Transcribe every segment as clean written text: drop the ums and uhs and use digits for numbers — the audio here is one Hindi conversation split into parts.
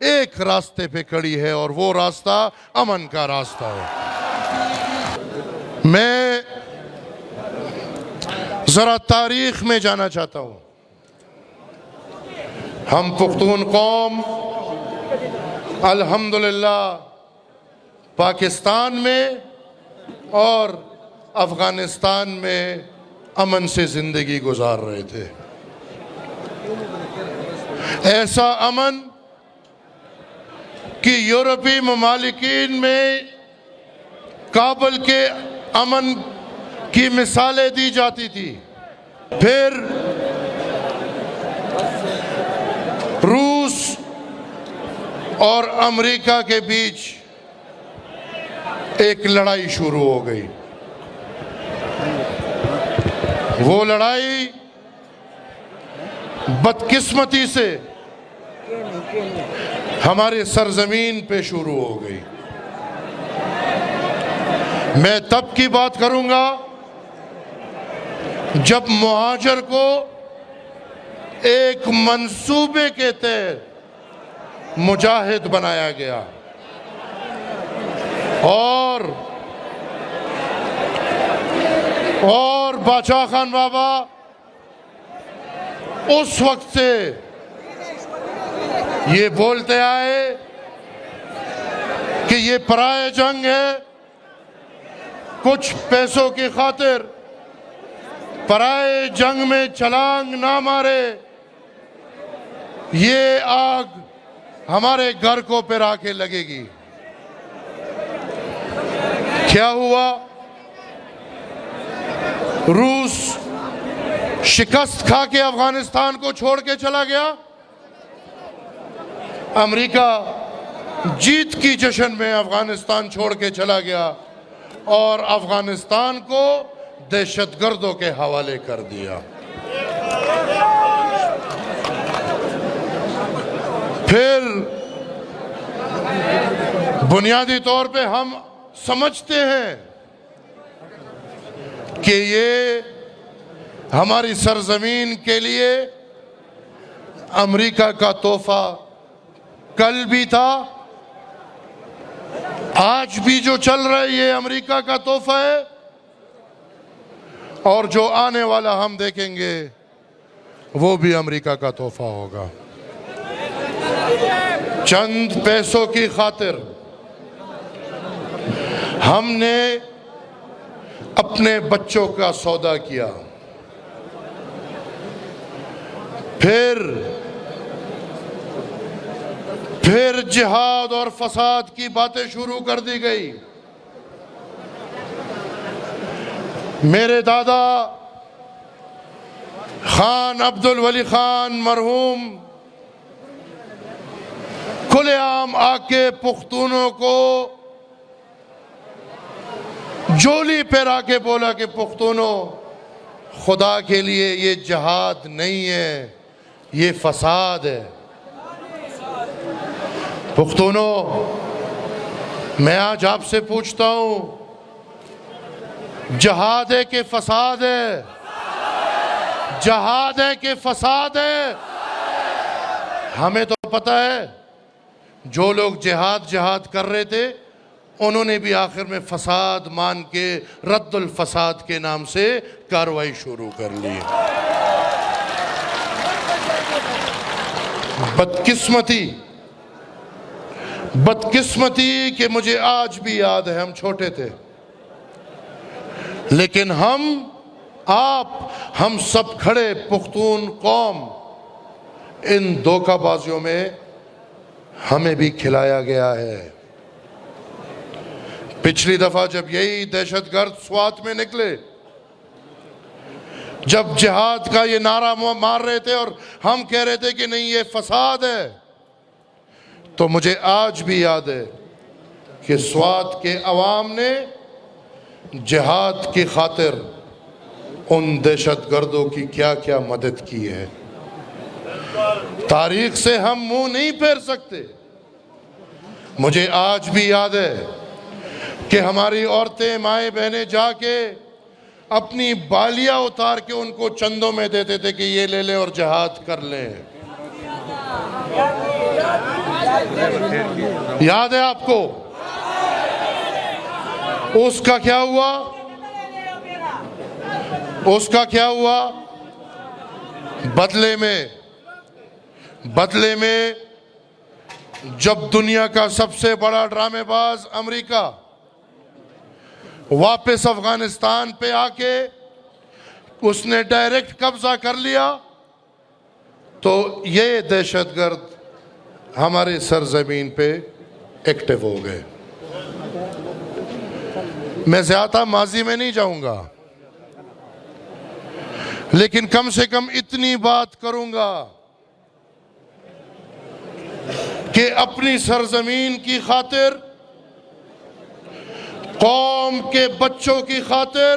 एक रास्ते पे खड़ी है और वो रास्ता अमन का रास्ता है। मैं जरा तारीख में जाना चाहता हूं। हम पुख्तून कौम अल्हम्दुलिल्लाह पाकिस्तान में और अफगानिस्तान में अमन से जिंदगी गुजार रहे थे। ऐसा अमन कि यूरोपीय ममालिकीन में काबुल के अमन की मिसालें दी जाती थी। फिर रूस और अमेरिका के बीच एक लड़ाई शुरू हो गई। वो लड़ाई बदकिस्मती से हमारे सरजमीन पे शुरू हो गई। मैं तब की बात करूंगा जब मुहाजिर को एक मंसूबे के तहत मुजाहिद बनाया गया और बादशाह खान बाबा उस वक्त से ये बोलते आए कि ये पराये जंग है, कुछ पैसों की खातिर पराये जंग में छलांग ना मारे, ये आग हमारे घर को पर आके लगेगी। क्या हुआ? रूस शिकस्त खा के अफगानिस्तान को छोड़ के चला गया। अमेरिका जीत की जश्न में अफगानिस्तान छोड़ के चला गया और अफगानिस्तान को दहशतगर्दों के हवाले कर दिया। फिर बुनियादी तौर पे हम समझते हैं कि ये हमारी सरजमीन के लिए अमेरिका का तोहफा कल भी था, आज भी जो चल रहा है ये अमेरिका का तोहफा है और जो आने वाला हम देखेंगे वो भी अमेरिका का तोहफा होगा। चंद पैसों की खातिर हमने अपने बच्चों का सौदा किया। फिर जिहाद और फसाद की बातें शुरू कर दी गई। मेरे दादा खान अब्दुल वली खान मरहूम खुलेआम आके पुख्तूनों को जोली पर आके बोला कि पुख्तूनों, खुदा के लिए ये जिहाद नहीं है, ये फसाद है। पुख्तूनों, मैं आज आपसे पूछता हूं, जिहाद है कि फसाद है? जिहाद है कि फसाद है? हमें तो पता है जो लोग जिहाद कर रहे थे उन्होंने भी आखिर में फसाद मान के रद्दुल फसाद के नाम से कार्रवाई शुरू कर ली। बदकिस्मती कि मुझे आज भी याद है, हम छोटे थे लेकिन हम सब खड़े पुख्तून कौम, इन धोखाबाजियों में हमें भी खिलाया गया है। पिछली दफा जब यही दहशतगर्द स्वात में निकले, जब जिहाद का ये नारा मार रहे थे और हम कह रहे थे कि नहीं ये फसाद है, तो मुझे आज भी याद है कि स्वात के अवाम ने जिहाद की खातिर उन दहशतगर्दों की क्या क्या मदद की है। तारीख से हम मुंह नहीं फेर सकते। मुझे आज भी याद है कि हमारी औरतें माएँ बहनें जाके अपनी बालियां उतार के उनको चंदों में देते थे कि ये ले लें और जिहाद कर लें। याद है आपको? उसका क्या हुआ? उसका क्या हुआ? बदले में जब दुनिया का सबसे बड़ा ड्रामेबाज अमेरिका वापस अफगानिस्तान पे आके उसने डायरेक्ट कब्जा कर लिया, तो ये दहशतगर्द हमारे सरजमीन पे एक्टिव हो गए। मैं ज्यादा माजी में नहीं जाऊंगा, लेकिन कम से कम इतनी बात करूंगा कि अपनी सरजमीन की खातिर, कौम के बच्चों की खातिर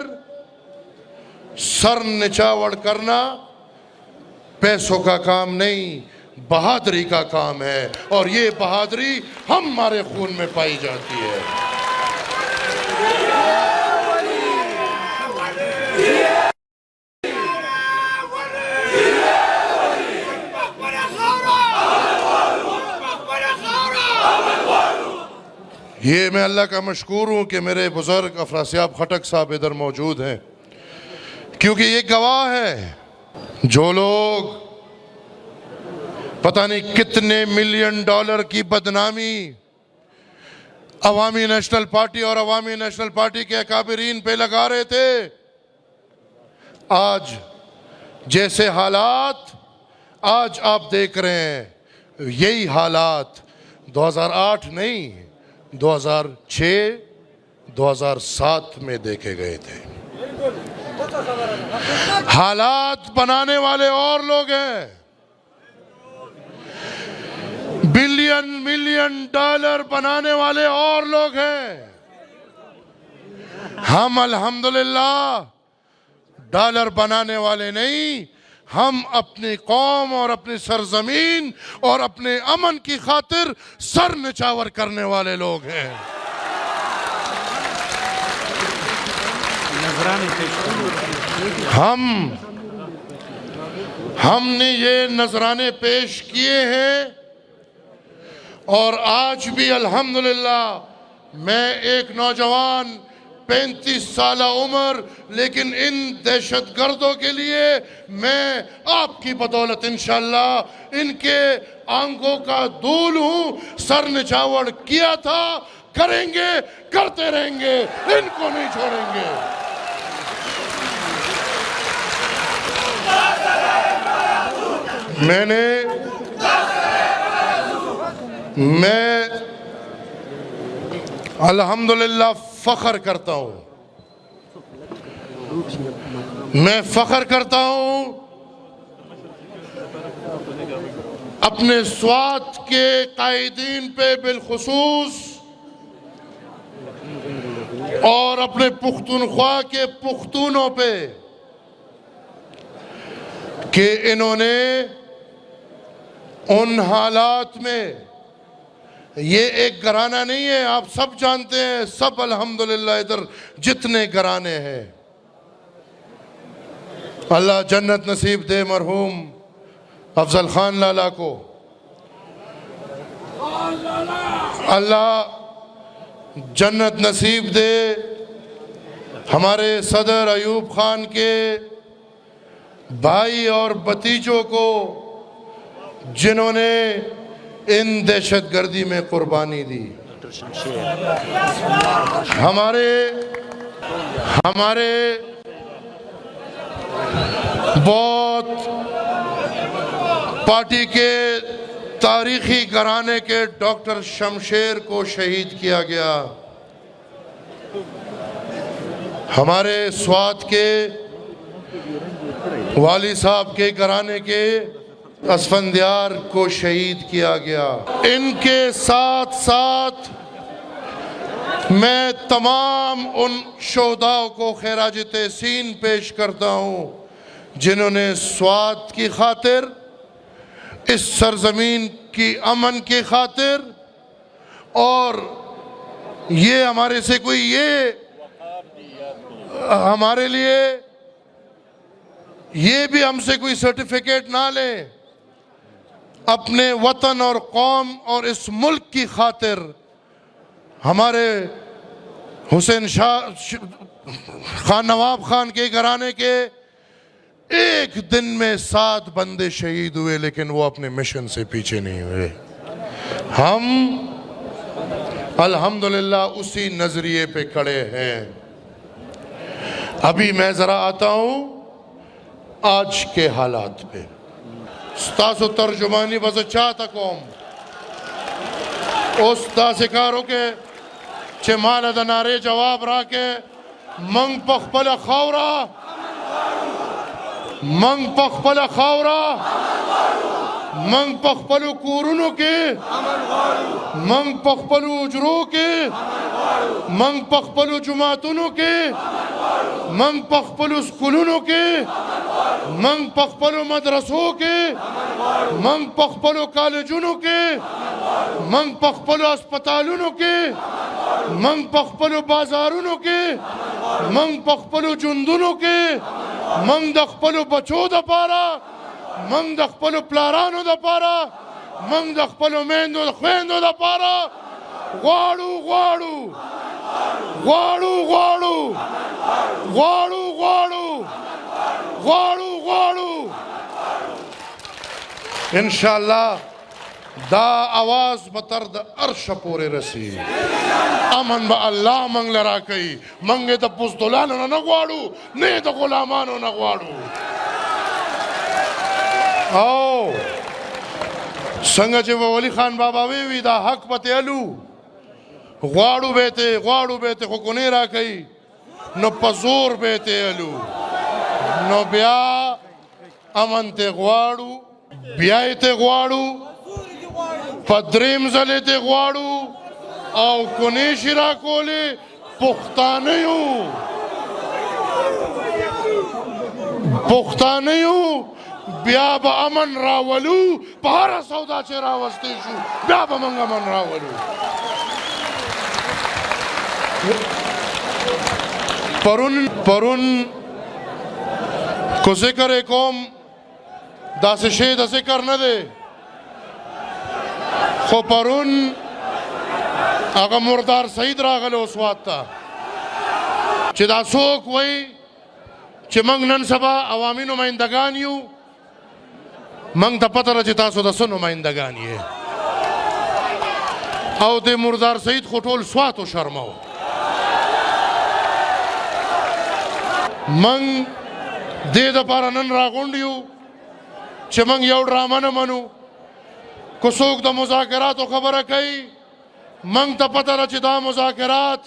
सर निछावर करना पैसों का काम नहीं, बहादुरी का काम है। और ये बहादुरी हमारे खून में पाई जाती है। ये मैं अल्लाह का मशकूर हूँ कि मेरे बुजुर्ग अफरासियाब खटक साहब इधर मौजूद हैं, क्योंकि ये गवाह है। जो लोग पता नहीं कितने मिलियन डॉलर की बदनामी अवामी नेशनल पार्टी और अवामी नेशनल पार्टी के अकाबरीन पे लगा रहे थे, आज जैसे हालात आज आप देख रहे हैं, यही हालात 2008 नहीं, 2006, 2007 में देखे गए थे। हालात बनाने वाले और लोग हैं, बिलियन मिलियन डॉलर बनाने वाले और लोग हैं। हम अल्हम्दुलिल्लाह डॉलर बनाने वाले नहीं, हम अपनी कौम और अपनी सरजमीन और अपने अमन की खातिर सर निछावर करने वाले लोग हैं। हमने ये नजराने पेश किए हैं, और आज भी अल्हम्दुलिल्लाह मैं एक नौजवान 35 साल उम्र, लेकिन इन दहशतगर्दों के लिए मैं आपकी बदौलत इंशाअल्लाह इनके आंखों का धूल हूं। सर निछावर किया था, करेंगे, करते रहेंगे, इनको नहीं छोड़ेंगे। मैं अल्हम्दुलिल्लाह फख्र करता हूं, मैं फख्र करता हूं अपने स्वात के कायदीन पे बिलखुसूस, और अपने पुख्तूनख्वा के पुख्तूनों पे, कि इन्होंने उन हालात में, ये एक घराना नहीं है, आप सब जानते हैं, सब अल्हम्दुलिल्लाह इधर जितने घराने हैं, अल्लाह जन्नत नसीब दे मरहूम अफजल खान लाला को, अल्लाह जन्नत नसीब दे हमारे सदर अयूब खान के भाई और भतीजों को, जिन्होंने इन दहशतगर्दी में कुर्बानी दी। हमारे बहुत पार्टी के तारीखी घराने के डॉक्टर शमशेर को शहीद किया गया। हमारे स्वात के वाली साहब के घराने के असफंदियार को शहीद किया गया। इनके साथ साथ मैं तमाम उन शोहदाओं को खैराज तहसीन पेश करता हूँ जिन्होंने स्वात की खातिर, इस सरजमीन की अमन की खातिर, और ये हमारे से कोई, ये हमारे लिए, ये भी हमसे कोई सर्टिफिकेट ना ले, अपने वतन और कौम और इस मुल्क की खातिर हमारे हुसैन खान नवाब खान के घराने के एक दिन में 7 बंदे शहीद हुए, लेकिन वो अपने मिशन से पीछे नहीं हुए। हम अल्हम्दुलिल्लाह उसी नजरिए पे खड़े हैं। अभी मैं जरा आता हूं आज के हालात पे। स्तासो तर्जुमानी बस चाहता कौम उस दासिकारों के चमाल दनारे जवाब राके मंग पखपल खावरा मंग पखपल खावरा मंग पखपलु कूरुनु के मंग पखपलु उजरू के मंग पखपलु जुमातुनु के मंग पखपलु स्कूलुनु के मंग पखपलु मदरसों के मंग पखपलु कॉलेजुनु के मंग पखपलु अस्पतालुनु के मंग पखपलु बाजारुनु के मंग पखपलु जुंदुनु के मंग दखपलु बचो द पारा मंग दखपलु प्लारानो द पारा मंग दखपलु मेंदो ख्वेंदो द पारा ग्वाड़ू ग्वाड़ू ग्वाड़ू ग्वाड़ू ग्वाड़ू ग्वाड़ू ग्वाड़ू ग्वाड़ू इंशाअल्लाह दा आवाज बतर द अर्श पूरे रसी अमन ब अल्लाह मंग लरा कई मंगे द पुस्तुलानो न ग्वाड़ू ने द गुलामानो न ग्वाड़ू आओ संग जे वली खान बाबा वी दा हक पते अलू ग्वाड़ू बेते को कोने रा कई न पजोर बेते अलू न ब्या अमन ते ग्वाड़ू ब्याय ते ग्वाड़ू पद्रेम जले ते ग्वाड़ू आओ कोने शिरा कोले पुख्ता नहीं हूँ ब्या ब अमन रावलू पहारा सौदा चे रावस्ते शू ब्या ब मंग अमन रावलू परुन को जिक्र कौम दासे शे दसे कर न दे खो परुन आगा मुर्दार सईद रागल उस वाता चिदा सोक वही चिमंग नन सभा अवामी नुमाइंदगान यू मंग द पता रचिता सो दसो नुमाइंदगान ये आओ दे मुर्दार सईद खोटोल स्वातो शर्माओ मंग दे द पारा नन रागुंडियू चिमंग यौ ड्रामा न मनु कुसोक द मुज़ाकरात ओ खबर कई मंग द पता रचिता मुज़ाकरात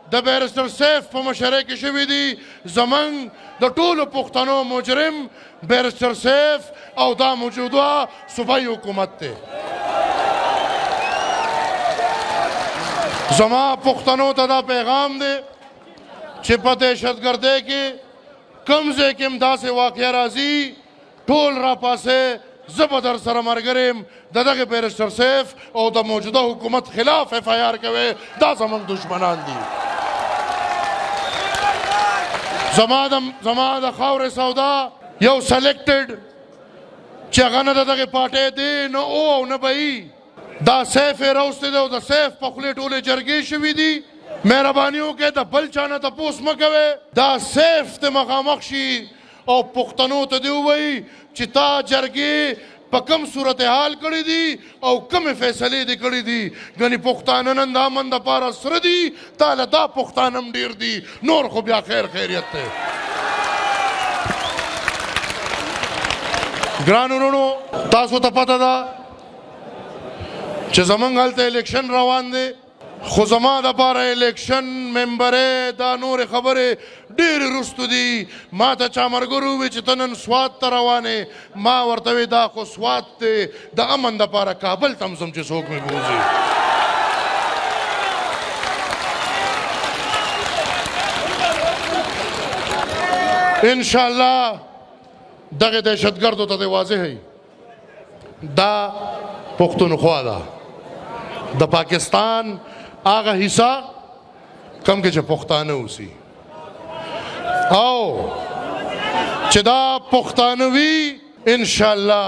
द बैरिस्टर सैफ पर मशरे की शवीदी जमंग द टूल पुख्तनो मुजरिम बैरिस्टर सैफ और दा मौजूदा सूबाई हुकूमत थे जमा पुख्तनो तदा पैगाम दे चिपत दहशतगर्दे के कमजे के इमदा से वाक़या राजी टोल रा पासे जबरदस्त सर मरगरेम दादा के बैरिस्टर सैफ और द मौजूदा हुकूमत खिलाफ FIR के वे दा जमंग दुश्मनान दी जमा खावर सौदा यौ सेलेक्टेड चगन दादा के पाटे दे न ओ न बई दा सैफ रोस्ते दे दा सैफ पखले टोले जरगे शवी दी मेहरबानियों के दा बलचाना तपोस मकवे दा सैफ ते मखामखशी और पुख्तनो ते दे वही चिता जरगे पकम सूरत हाल कड़ी दी और कम फैसले दी कड़ी दी गनी पुख्तानन दामन दा पारा सरदी ताला दा पुख्तानम डीर दी नूर को ब्या खैर खैरियत थे ग्रानुनो तासो त पता दा च जमंग हलते इलेक्शन रवान दे खुजमा दा पारा इलेक्शन मेंबरे दा नूर खबरे डेर रुस्तुदी माता चामरगुरु विच तनन स्वाद तरवाने मा वर्तवे दा को स्वाद ते दा अमन दा पारा काबल तम समझे सोक में गुजी इंशाअल्लाह दगे दहशतगर्द तो वाज़ेह है दा पुख्तनख्वा दा द पाकिस्तान आगा हिस्सा कम के पुख्तान उसी आओ चदा पुख्तानवी इंशाअल्लाह